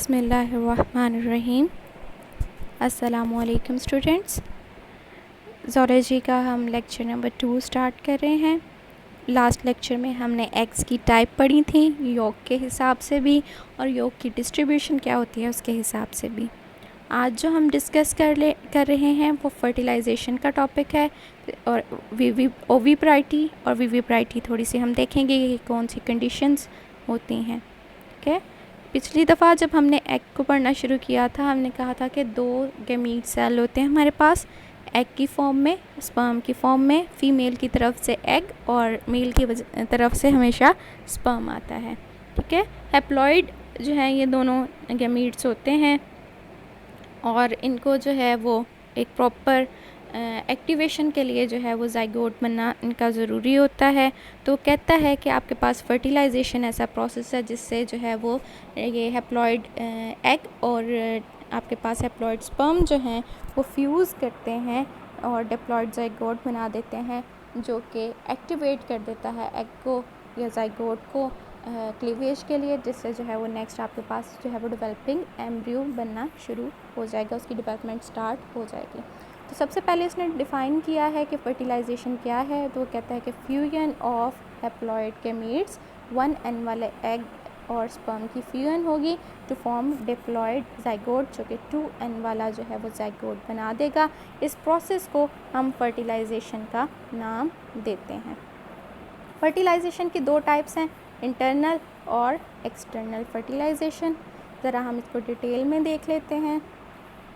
बिस्मिल्लाहिर्रहमानिर्रहीम। अस्सलामुअलैकुम students. Zoology का हम लेक्चर नंबर 2 स्टार्ट कर रहे हैं। लास्ट लेक्चर में हमने एग्स की टाइप पढ़ी थी, योग के हिसाब से भी और योग की डिस्ट्रीब्यूशन क्या होती है उसके हिसाब से भी। आज जो हम डिस्कस कर रहे हैं वो फर्टिलाइजेशन का टॉपिक है और ओविपराइटी और विविपराइटी थोड़ी सी हम देखेंगे कि कौन सी कंडीशंस होती हैं। ठीक है, पिछली दफ़ा जब हमने एग को पढ़ना शुरू किया था हमने कहा था कि 2 गैमीट सेल होते हैं हमारे पास, एग की फॉर्म में, स्पर्म की फॉर्म में। फीमेल की तरफ से एग और मेल की तरफ से हमेशा स्पर्म आता है। ठीक है, हैप्लॉइड जो है ये दोनों गैमीट्स होते हैं और इनको जो है वो एक प्रॉपर एक्टिवेशन के लिए जो है वो ज़ाइगोट बनना इनका ज़रूरी होता है। तो कहता है कि आपके पास फर्टिलाइजेशन ऐसा प्रोसेस है जिससे जो है वो ये हैप्लॉइड एग और आपके पास हैप्लॉइड स्पर्म जो हैं वो फ्यूज़ करते हैं और डिप्लॉइड ज़ाइगोट बना देते हैं, जो कि एक्टिवेट कर देता है एग को या ज़ाइगोट को क्लीवेज के लिए, जिससे जो है वो नेक्स्ट आपके पास जो है वो डेवलपिंग एम्ब्रियो बनना शुरू हो जाएगा, उसकी डेवलपमेंट स्टार्ट हो जाएगी। तो सबसे पहले इसने डिफ़ाइन किया है कि फर्टिलाइजेशन क्या है। तो वो कहता है कि fusion of haploid gametes 1n वाले एग और स्पर्म की फ्यूजन होगी टू फॉर्म डिप्लॉइड ज़ाइगोट, जो कि 2n वाला जो है वो ज़ाइगोट बना देगा। इस प्रोसेस को हम फर्टिलाइजेशन का नाम देते हैं। फर्टिलाइजेशन की 2 टाइप्स हैं, इंटरनल और एक्सटर्नल फर्टिलाइजेशन। ज़रा हम इसको डिटेल में देख लेते हैं।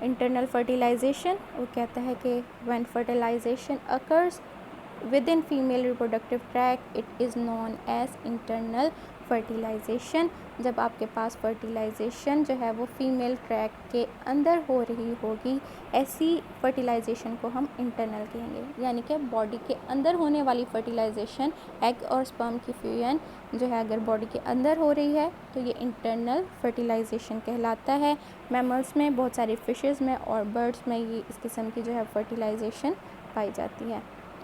इंटरनल फर्टिलाइजेशन वो कहता है कि when fertilization occurs within female reproductive tract it is known as internal fertilization. जब आपके पास फर्टिलाइजेशन जो है वो फीमेल ट्रैक के अंदर हो रही होगी, ऐसी फर्टिलाइजेशन को हम इंटरनल कहेंगे। यानी कि बॉडी के अंदर होने वाली फर्टिलाइजेशन, एग और स्पर्म की फ्यूजन जो है अगर बॉडी के अंदर हो रही है तो ये इंटरनल फर्टिलाइजेशन कहलाता है। मैमल्स में, बहुत सारी फिशेस में और बर्ड्स में ये इस किस्म की जो है फर्टिलाइजेशन पाई जाती है।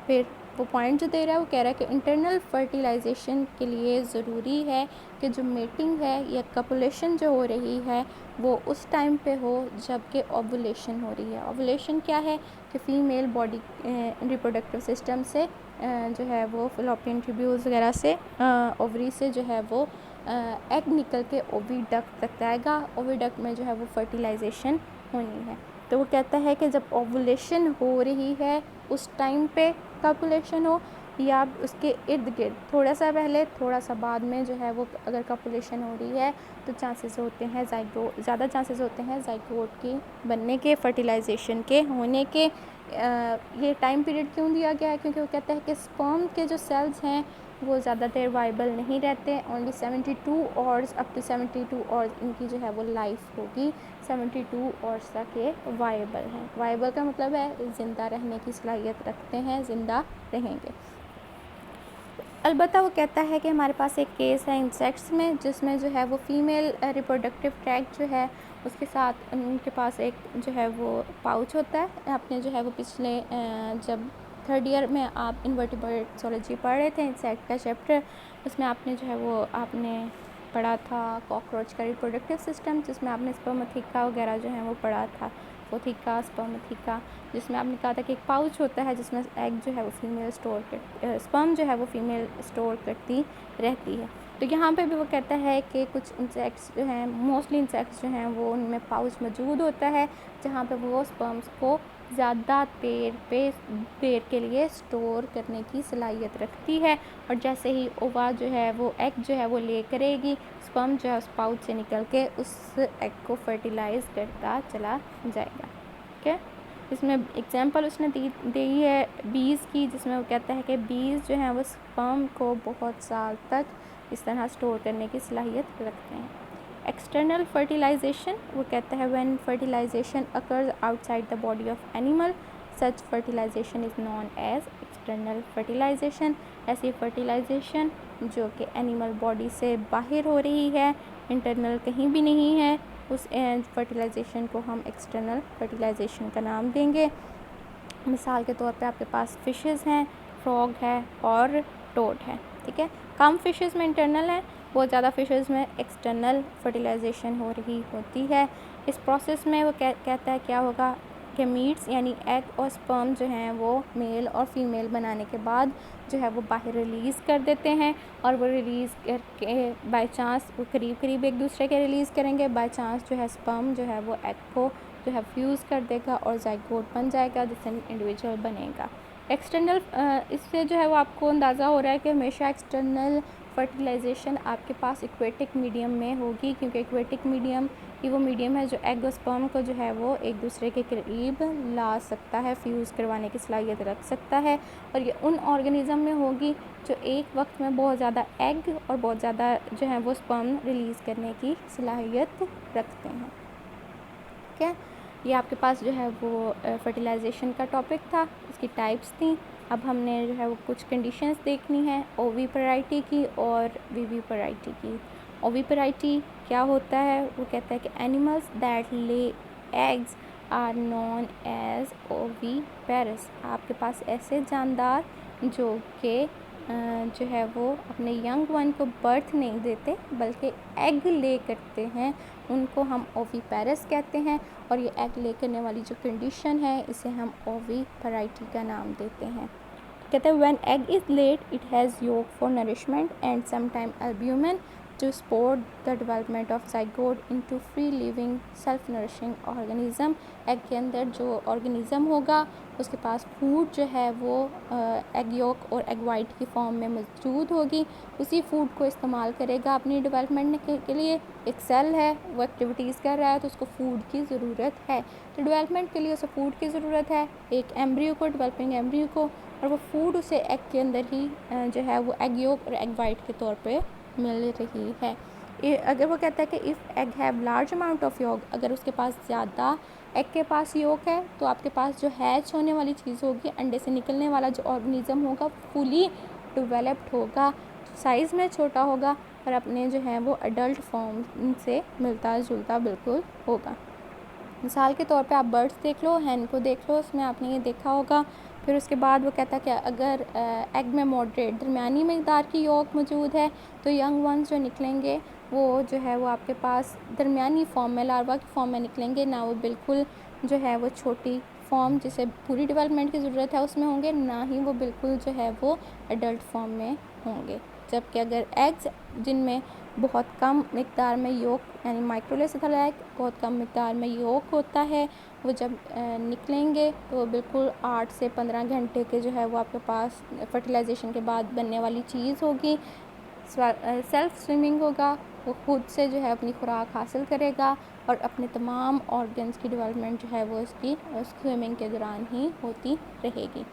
फिर वो पॉइंट जो दे रहा है वो कह रहा है कि इंटरनल फर्टिलाइजेशन के लिए ज़रूरी है कि जो मेटिंग है या कपुलेशन जो हो रही है वो उस टाइम पे हो जबकि ओवुलेशन हो रही है। ओवुलेशन क्या है कि फ़ीमेल बॉडी रिप्रोडक्टिव सिस्टम से जो है वो फैलोपियन ट्यूब्यूल्स वगैरह से ओवरी से जो है वो एग निकल के ओविडक्ट तक जाएगा। ओविडक्ट में जो है वो फर्टिलाइजेशन होनी है। तो वो कहता है कि जब ओवुलेशन हो रही है उस टाइम पे कपुलेशन हो या उसके इर्द गिर्द थोड़ा सा पहले थोड़ा सा बाद में जो है वो अगर कपुलेशन हो रही है तो चांसेस होते हैं ज़्यादा चांसेस होते हैं ज़ाइगोट की बनने के, फर्टिलाइजेशन के होने के। ये टाइम पीरियड क्यों दिया गया है? क्योंकि वो कहता है कि स्पर्म के जो सेल्स हैं वो ज़्यादा देर वाइबल नहीं रहते। Only 72 hours up to 72 hours इनकी जो है वो लाइफ होगी। 72 आवर्स तक ये वाइबल हैं। वाइबल का मतलब है ज़िंदा रहने की सलाहियत रखते हैं, ज़िंदा रहेंगे। अलबत्ता वो कहता है कि हमारे पास एक केस है इंसेक्ट्स में जिसमें जो है वो फीमेल रिप्रोडक्टिव ट्रैक्ट जो है उसके साथ उनके पास एक जो है वो पाउच होता है। आपने जो है वो पिछले जब 3rd ईयर में आप इन्वर्टिब्रेट ज़ूलॉजी पढ़ रहे थे, इंसेक्ट का चैप्टर, उसमें आपने जो है वो आपने पढ़ा था कॉकरोच का रिप्रोडक्टिव सिस्टम, जिसमें आपने स्पर्मेथिका वगैरह जो है वो पढ़ा था, फोथिका, स्पर्मेथिका, जिसमें आपने कहा था कि एक पाउच होता है जिसमें एग जो है वो फीमेल स्पर्म जो है वो फीमेल स्टोर करती रहती है। तो यहाँ पे भी वो कहता है कि कुछ इंसेक्ट्स जो हैं, मोस्टली इंसेक्ट्स जो हैं वो उनमें पाउच मौजूद होता है जहाँ पे वो स्पर्म्स को ज़्यादा देर के लिए स्टोर करने की सलाहियत रखती है। और जैसे ही ओवा जो है वो एग जो है वो ले करेगी, स्पर्म जो है उस पाउच से निकल के उस एग को फर्टिलाइज़ करता चला जाएगा। ठीक है, इसमें एग्जांपल उसने दी है बीज़ की, जिसमें वो कहता है कि बीज़ जो हैं वो स्पर्म को बहुत साल तक इस तरह स्टोर करने की सलाहियत रखते हैं। एक्सटर्नल फर्टिलाइजेशन वो कहता है when fertilization occurs outside the body of animal such fertilization is known as external fertilization. ऐसी फर्टिलाइजेशन जो कि एनिमल बॉडी से बाहर हो रही है, इंटरनल कहीं भी नहीं है, उस फर्टिलाइजेशन को हम एक्सटर्नल फर्टिलाइजेशन का नाम देंगे। मिसाल के तौर पे आपके पास फ़िशेज़ हैं, फ्रॉग है और टोड है। ठीक है, कम फिशेज़ में इंटरनल है, बहुत ज़्यादा फिशेस में एक्सटर्नल फर्टिलाइजेशन हो रही होती है। इस प्रोसेस में वो कहता है क्या होगा, गैमीट्स यानी एग और स्पर्म जो हैं वो मेल और फीमेल बनाने के बाद जो है वो बाहर रिलीज़ कर देते हैं, और वो रिलीज़ करके बाय चांस वो करीब करीब एक दूसरे के रिलीज़ करेंगे। बाय चांस जो है स्पर्म जो है वो एग को जो है फ्यूज़ कर देगा और ज़ाइगोट बन जाएगा, जिससे इंडिविजुअल बनेगा। एक्सटर्नल इससे जो है वो आपको अंदाज़ा हो रहा है कि हमेशा एक्सटर्नल फर्टिलाइजेशन आपके पास एक्वेटिक मीडियम में होगी, क्योंकि एक्वेटिक मीडियम ही वो मीडियम है जो एग और स्पर्म को जो है वो एक दूसरे के करीब ला सकता है, फ्यूज़ करवाने की सलाहियत रख सकता है। और ये उन ऑर्गेनिज़म में होगी जो एक वक्त में बहुत ज़्यादा एग और बहुत ज़्यादा जो है वो स्पर्म रिलीज़ करने की सलाहियत रखते हैं। ठीक है, ये आपके पास जो है वो फर्टिलाइजेशन का टॉपिक था, इसकी टाइप्स थी। अब हमने जो है वो कुछ कंडीशंस देखनी है ओविपेराइटी की और विविपेराइटी की। ओविपेराइटी क्या होता है, वो कहता है कि animals that lay eggs are known as oviparous. आपके पास ऐसे जानदार जो कि जो है वो अपने यंग वन को बर्थ नहीं देते बल्कि एग ले करते हैं, उनको हम ओविपेरस कहते हैं। और ये एग ले करने वाली जो कंडीशन है इसे हम ओविपेराइटी का नाम देते हैं। कहते हैं when egg is laid it has yolk for nourishment and sometime albumin to support the development of zygote into free living self nourishing organism. Egg के अंदर जो ऑर्गेनिज़म होगा उसके पास फूड जो है वो एग योक और एग वाइट की फॉर्म में मौजूद होगी, उसी फूड को इस्तेमाल करेगा अपनी डेवलपमेंट के लिए। एक सेल है वो एक्टिविटीज़ कर रहा है तो उसको फूड की ज़रूरत है, तो डेवलपमेंट के लिए उसे फूड की ज़रूरत है, एक एम्ब्रियो को, डेवलपिंग एम्ब्रियो को, और वो फूड उसे एग के अंदर ही जो है वो एग योक और एग वाइट के तौर पे मिल रही है। अगर वो कहता है कि if egg have large amount of yolk, अगर उसके पास ज़्यादा एग के पास योक है तो आपके पास जो हैच होने वाली चीज़ होगी, अंडे से निकलने वाला जो ऑर्गेनिज़म होगा फुली डेवलप्ड होगा, साइज़ में छोटा होगा और अपने जो है वो अडल्ट फॉर्म से मिलता जुलता बिल्कुल होगा। मिसाल के तौर पे आप बर्ड्स देख लो, हैन को देख लो, उसमें आपने ये देखा होगा। फिर उसके बाद वो कहता है कि अगर एग में मॉडरेट दरमियानी मकदार की योक मौजूद है तो यंग वंस जो निकलेंगे वो जो है वो आपके पास दरमियानी फॉर्म में, लार्वा की फॉर्म में निकलेंगे, ना वो बिल्कुल जो है वो छोटी फॉर्म जिसे पूरी डेवलपमेंट की ज़रूरत है उसमें होंगे, ना ही वो बिल्कुल जो है वो एडल्ट फॉर्म में होंगे। जबकि अगर एग्स जिनमें बहुत कम मिकदार में योक यानी माइक्रोलेसिथल एग बहुत कम मिकदार में योक होता है, वो जब निकलेंगे तो बिल्कुल 8 से 15 घंटे के जो है वो आपके पास फर्टिलाइजेशन के बाद बनने वाली चीज़ होगी। सेल्फ स्विमिंग होगा, वो खुद से जो है अपनी खुराक हासिल करेगा और अपने तमाम ऑर्गन्स की डेवलपमेंट जो है वो इसकी स्विमिंग के दौरान ही होती रहेगी।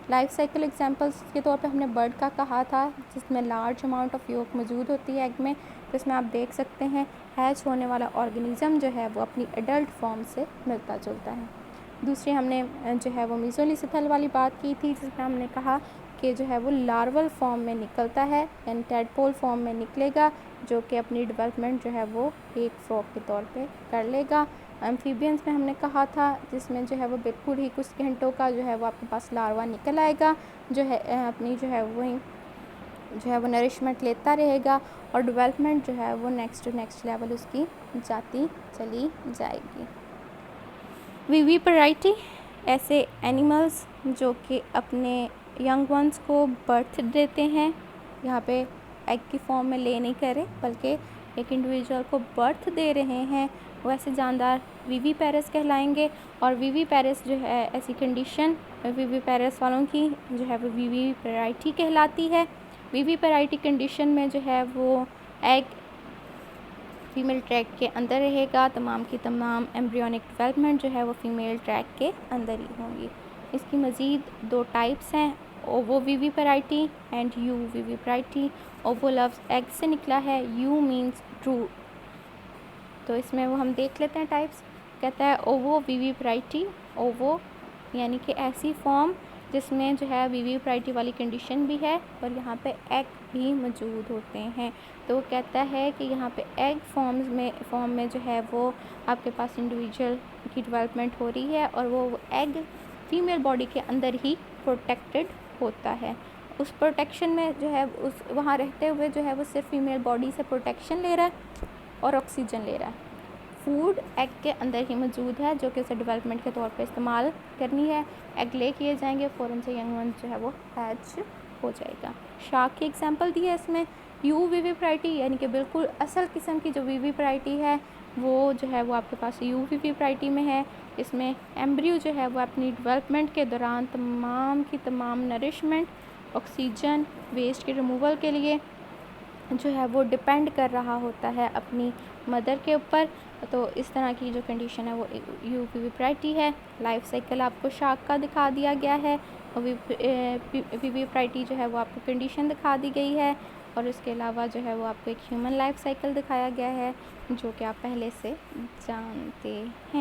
लाइफ साइकिल एग्जांपल्स के तौर पे हमने बर्ड का कहा था जिसमें लार्ज अमाउंट ऑफ योक मौजूद होती है एग में, तो इसमें आप देख सकते हैं हैच होने वाला ऑर्गेनिज़म जो है वो अपनी एडल्ट फॉर्म से मिलता जुलता है। दूसरी हमने जो है वो मीज़ोलिसिथल वाली बात की थी जिसमें हमने कहा कि जो है वो लार्वल फॉर्म में निकलता है यानी टैडपोल फॉर्म में निकलेगा, जो कि अपनी डेवलपमेंट जो है वो एक फ्रॉग के तौर पे कर लेगा। एम्फीबियंस में हमने कहा था जिसमें जो है वो बिल्कुल ही कुछ घंटों का जो है वो आपके पास लार्वा निकल आएगा, जो है अपनी जो है वही जो है वो नरिशमेंट लेता रहेगा और डेवलपमेंट जो है वो नेक्स्ट टू नेक्स्ट लेवल उसकी जाती चली जाएगी। विविपेराइटी ऐसे एनिमल्स जो कि अपने यंग वंस को बर्थ देते हैं, यहाँ पे एग की फॉर्म में ले नहीं करे बल्कि एक इंडिविजुअल को बर्थ दे रहे हैं, वैसे जानदार विविपेरस कहलाएंगे। और विविपेरस जो है ऐसी कंडीशन विविपेरस वालों की जो है वो विविपेराइटी कहलाती है। विविपेराइटी कंडीशन में जो है वो एग फीमेल ट्रैक के अंदर रहेगा, तमाम की तमाम एम्ब्रियोनिक डेवलपमेंट जो है वो फीमेल ट्रैक के अंदर ही होंगी। इसकी मज़ीद 2 टाइप्स हैं, ओवो विविपेराइटी एंड यू विविपेराइटी। ओवो लफ्ज़ एग से निकला है, यू मीन्स ट्रू, तो इसमें वो हम देख लेते हैं टाइप्स। कहता है ओवो विविपेराइटी, ओवो यानी कि ऐसी फॉर्म जिसमें जो है विविपेराइटी वाली कंडीशन भी है और यहाँ पे एग भी मौजूद होते हैं। तो वो कहता है कि यहाँ पे एग फॉर्म में जो है वो आपके पास इंडिविजुअल की डेवलपमेंट हो रही है और वो एग फीमेल बॉडी के अंदर ही प्रोटेक्टेड होता है। उस प्रोटेक्शन में जो है उस वहाँ रहते हुए जो है वो सिर्फ फीमेल बॉडी से प्रोटेक्शन ले रहा है और ऑक्सीजन ले रहा है। फूड एग के अंदर ही मौजूद है जो कि उसे डेवलपमेंट के तौर पे इस्तेमाल करनी है। एग ले किए जाएंगे, फ़ौरन से यंग वन जो है वो हैच हो जाएगा। शार्क की एग्जांपल दी है इसमें यू विविपराइटी, यानी कि बिल्कुल असल किस्म की जो विविपराइटी है वो जो है वो आपके पास यू विविपराइटी में है। इसमें एम्ब्रियो जो है वो अपनी डेवलपमेंट के दौरान तमाम की तमाम नरिशमेंट, ऑक्सीजन, वेस्ट के रिमूवल के लिए जो है वो डिपेंड कर रहा होता है अपनी मदर के ऊपर। तो इस तरह की जो कंडीशन है वो यू विविपराइटी है। लाइफ साइकिल आपको शार्क का दिखा दिया गया है और विविपराइटी जो है वो आपको कंडीशन दिखा दी गई है, और इसके अलावा जो है वो आपको एक ह्यूमन लाइफ साइकिल दिखाया गया है जो कि आप पहले से जानते हैं।